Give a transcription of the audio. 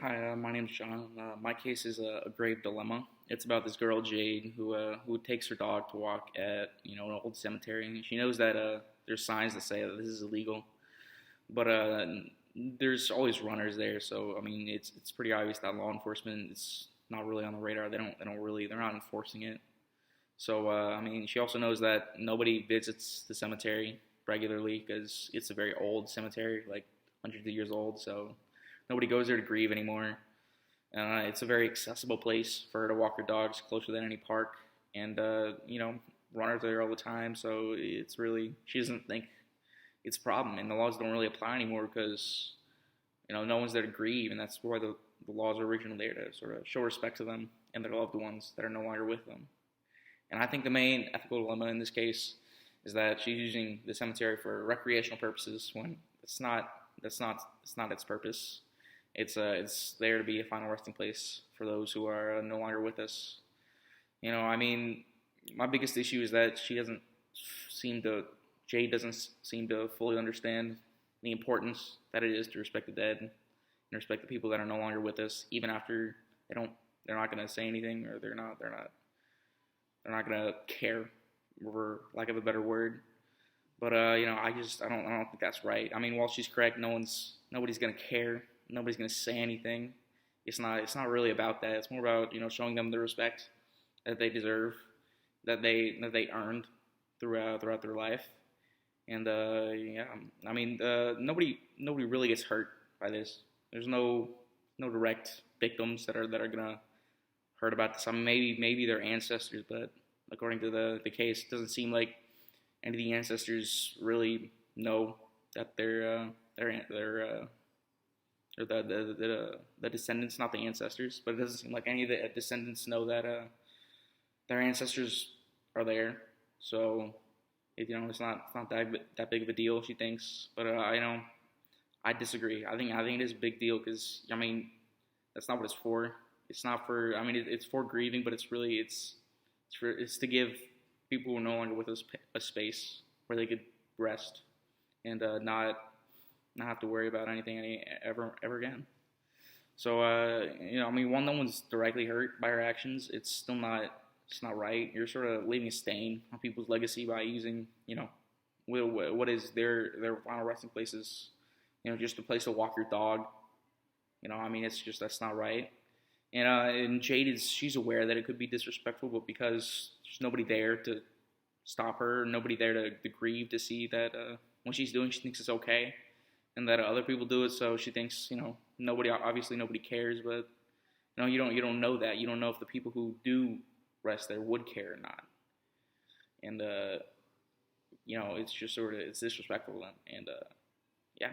Hi, my name's John. My case is a grave dilemma. It's about this girl Jade who takes her dog to walk at an old cemetery, and she knows that there's signs that say that this is illegal, but there's always runners there. So I mean, it's pretty obvious that law enforcement is not really on the radar. They're not enforcing it. So I mean, she also knows that nobody visits the cemetery regularly because it's a very old cemetery, like hundreds of years old. So nobody goes there to grieve anymore. It's a very accessible place for her to walk her dogs, closer than any park, and runners are there all the time. So it's really she doesn't think it's a problem, and the laws don't really apply anymore because no one's there to grieve, and that's why the laws are originally there to sort of show respect to them and their loved ones that are no longer with them. And I think the main ethical dilemma in this case is that she's using the cemetery for recreational purposes when it's not. It's not its purpose. It's there to be a final resting place for those who are no longer with us. I mean, my biggest issue is that seem to Jade doesn't seem to fully understand the importance that it is to respect the dead and respect the people that are no longer with us, even after they're not going to say anything, or they're not going to care, for lack of a better word. But I don't think that's right. I mean, while she's correct, nobody's gonna care. Nobody's gonna say anything. It's not really about that. It's more about showing them the respect that they deserve, that they earned throughout their life. And yeah, I mean, nobody really gets hurt by this. There's no direct victims that are gonna hurt about this. I mean, maybe their ancestors, but according to the case, it doesn't seem like any of the ancestors really know that or the descendants, not the ancestors, but it doesn't seem like any of the descendants know that their ancestors are there. So it's not that big of a deal, she thinks. But I disagree. I think it is a big deal because I mean that's not what it's for. It's not for. I mean it's for grieving, but it's to give people who are no longer with us a space where they could rest and not have to worry about anything ever again. So I mean, while no one's directly hurt by her actions, it's not right. You're sort of leaving a stain on people's legacy by using what is their final resting places, just a place to walk your dog. I mean, that's not right. And Jade she's aware that it could be disrespectful, but because there's nobody there to stop her, nobody there to grieve, to see that what she's doing, she thinks it's okay, and that other people do it, so she thinks nobody cares, but you don't know that. You don't know if the people who do rest there would care or not, and it's just sort of it's disrespectful, and yeah.